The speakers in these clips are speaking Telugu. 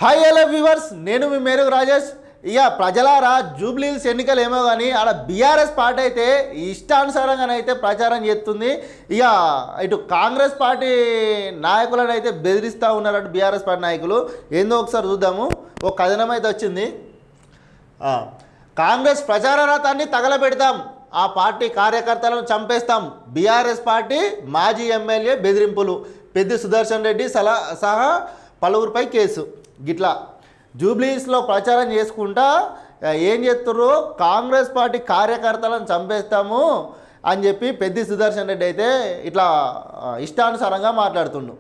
హాయ్ హలో వ్యూవర్స్, నేను మీ మేరుగు రాజేష్. ఇక ప్రజలారా జూబ్లీహిల్స్ ఎన్నికలు ఏమో కానీ ఆడ బీఆర్ఎస్ పార్టీ అయితే ఇష్టానుసారంగానైతే ప్రచారం చేస్తుంది. ఇక ఇటు కాంగ్రెస్ పార్టీ నాయకులను అయితే బెదిరిస్తూ ఉన్నారట బీఆర్ఎస్ పార్టీ నాయకులు. ఏందో ఒకసారి చూద్దాము. ఒక కథనం అయితే వచ్చింది. కాంగ్రెస్ ప్రచార రథాన్ని తగలబెడతాం, ఆ పార్టీ కార్యకర్తలను చంపేస్తాం, బీఆర్ఎస్ పార్టీ మాజీ ఎమ్మెల్యే బెదిరింపులు, పెద్ది సుదర్శన్ రెడ్డి సహా పలువురిపై కేసు. గిట్లా జూబ్లీహిల్స్లో ప్రచారం చేసుకుంటా ఏం చేస్తుర్రు, కాంగ్రెస్ పార్టీ కార్యకర్తలను చంపేస్తాము అని చెప్పి పెద్ది సుదర్శన్ రెడ్డి అయితే ఇట్లా ఇష్టానుసారంగా మాట్లాడుతుండు.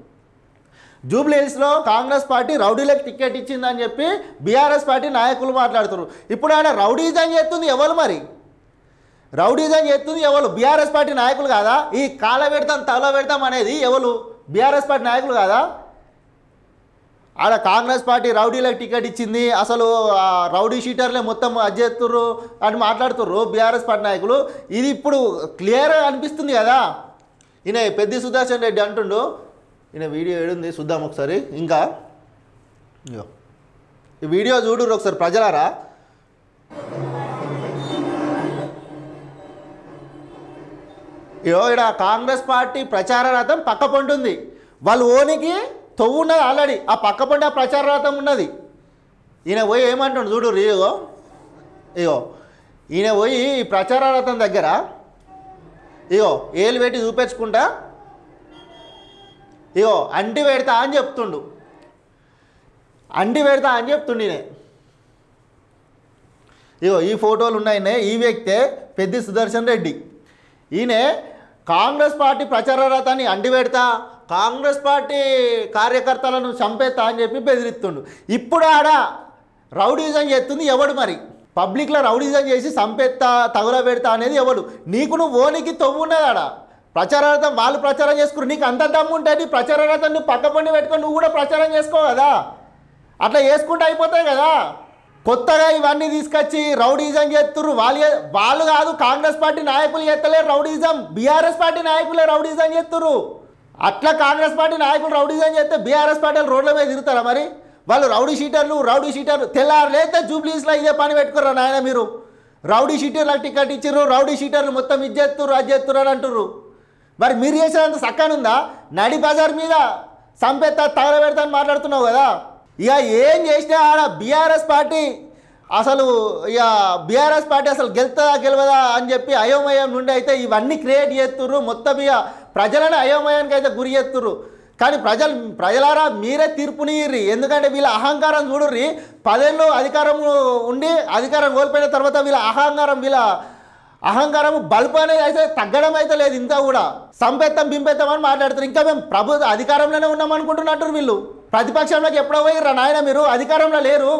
జూబ్లీహిల్స్లో కాంగ్రెస్ పార్టీ రౌడీలకు టికెట్ ఇచ్చిందని చెప్పి బీఆర్ఎస్ పార్టీ నాయకులు మాట్లాడుతున్నారు. ఇప్పుడు ఆయన రౌడీజం చేస్తుంది ఎవరు? మరి రౌడీజం చేస్తుంది ఎవరు? బీఆర్ఎస్ పార్టీ నాయకులు కాదా? ఈ కాల పెడతాం తల పెడతాం అనేది ఎవరు? బీఆర్ఎస్ పార్టీ నాయకులు కాదా? ఆడ కాంగ్రెస్ పార్టీ రౌడీలకు టికెట్ ఇచ్చింది, అసలు రౌడీ షీటర్లే మొత్తం అజ్జెత్తుర్రు అని మాట్లాడుతుర్రు బీఆర్ఎస్ పార్టీ నాయకులు. ఇది ఇప్పుడు క్లియర్గా అనిపిస్తుంది కదా. ఈయన పెద్ది సుదర్శన్ రెడ్డి అంటుండు. ఈయన వీడియో ఏడుంది చూద్దాం ఒకసారి. ఇంకా ఈ వీడియో చూడుర్రు ఒకసారి ప్రజలారా. ఇక్కడ కాంగ్రెస్ పార్టీ ప్రచార రథం పక్క పంటుంది. వాళ్ళు ఓనికి తవ్వు ఉన్నది ఆల్రెడీ, ఆ పక్క పంట ప్రచార రథం ఉన్నది. ఈయన పోయి ఏమంటుండు చూడు. ఇగో ఈయన పోయి ఈ ప్రచార రథం దగ్గర ఇగో ఏలు పెట్టి చూపించుకుంటా ఇగో అంటి పెడతా అని చెప్తుండు. ఈయన ఇగో ఈ ఫోటోలు ఉన్నాయనే. ఈ వ్యక్తే పెద్ది సుదర్శన్ రెడ్డి. ఈయన కాంగ్రెస్ పార్టీ ప్రచార రథాన్ని అంటి పెడతా, కాంగ్రెస్ పార్టీ కార్యకర్తలను చంపేస్తా అని చెప్పి బెదిరిస్తుండు. ఇప్పుడు ఆడ రౌడీజం చేస్తుంది ఎవడు? మరి పబ్లిక్లో రౌడీజం చేసి చంపేస్తా తగుల పెడతా అనేది ఎవడు? నీకు నువ్వు ఓనికి తవ్వు ఉన్నది ఆడ. ప్రచార రథం వాళ్ళు ప్రచారం చేసుకురు, నీకు అంత దమ్ము ఉంటే నీ ప్రచార రథం నువ్వు పక్క పండి పెట్టుకొని నువ్వు కూడా ప్రచారం చేసుకో కదా. అట్లా చేసుకుంటూ అయిపోతాయి కదా. కొత్తగా ఇవన్నీ తీసుకొచ్చి రౌడీజం చేస్తుర్రు. వాళ్ళు కాదు, కాంగ్రెస్ పార్టీ నాయకులు చేస్తలేరు రౌడీజం, బీఆర్ఎస్ పార్టీ నాయకులే రౌడీజం చేస్తుర్రు. అట్లా కాంగ్రెస్ పార్టీ నాయకులు రౌడీజం చేస్తే బీఆర్ఎస్ పార్టీ రోడ్ల మీద తిరుగుతారా? మరి వాళ్ళు రౌడీ షీటర్లు తెల్లారులేస్తే జూబ్లీహిల్స్లో ఇదే పని పెట్టుకుర్రా నాయన. మీరు రౌడీ షీటర్లకు టికెట్ ఇచ్చిర్రు, రౌడీ షీటర్లు మొత్తం ఇది చేస్తుర్రు అది చేస్తుర్రు అని అంటుర్రు. మరి మీరు చేసేంత సక్కనుందా? నడి బజార్ మీద సంపెత్తా తగలబెడతా అని మాట్లాడుతున్నావు కదా. ఇక ఏం చేసినా ఆడ బీఆర్ఎస్ పార్టీ అసలు గెలుతుందా గెలవదా అని చెప్పి అయోమయం నుండి అయితే ఇవన్నీ క్రియేట్ చేస్తుర్రు. మొత్తం ఇక ప్రజలను అయోమయానికి అయితే గురి చేస్తుర్రు. కానీ ప్రజలారా మీరే తీర్పునియ్యి. ఎందుకంటే వీళ్ళ అహంకారం చూడుర్రి. 10 ఏళ్ళు అధికారం ఉండి అధికారం కోల్పోయిన తర్వాత వీళ్ళ అహంకారం బల్బు అనేది అయితే తగ్గడం అయితే లేదు. ఇంత కూడా సంపెత్తం బింపెత్తం అని మాట్లాడుతారు. ఇంకా మేము అధికారంలోనే ఉన్నాం అనుకుంటున్నట్టు వీళ్ళు. ప్రతిపక్షంలోకి ఎప్పుడో పోయిర్రా నాయన, మీరు అధికారంలో లేరు.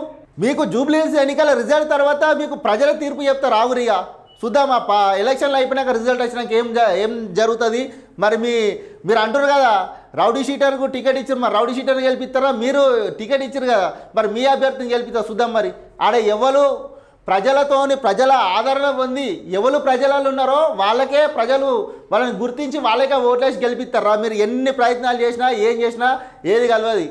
మీకు జూబ్లీహిల్స్ ఎన్నికల రిజల్ట్ తర్వాత మీకు ప్రజల తీర్పు చెప్తారు. ఆవురిగా చూద్దాం. ఎలక్షన్లు అయిపోయినాక రిజల్ట్ వచ్చినాక ఏం జరుగుతుంది. మరి మీరు అంటారు కదా రౌడీ షీటర్కు టికెట్ ఇచ్చారు, మరి రౌడీ షీటర్ని గెలిపిస్తారా? మీరు టికెట్ ఇచ్చారు కదా, మరి మీ అభ్యర్థిని గెలిపిస్తారు చూద్దాం. మరి ఆడ ఎవరు ప్రజల ఆదరణ పొంది ఎవరు ప్రజలలో ఉన్నారో వాళ్ళకే వాళ్ళని గుర్తించి వాళ్ళకే ఓట్లేసి గెలిపిస్తారా? మీరు ఎన్ని ప్రయత్నాలు చేసినా ఏం చేసినా ఏది కలవదు.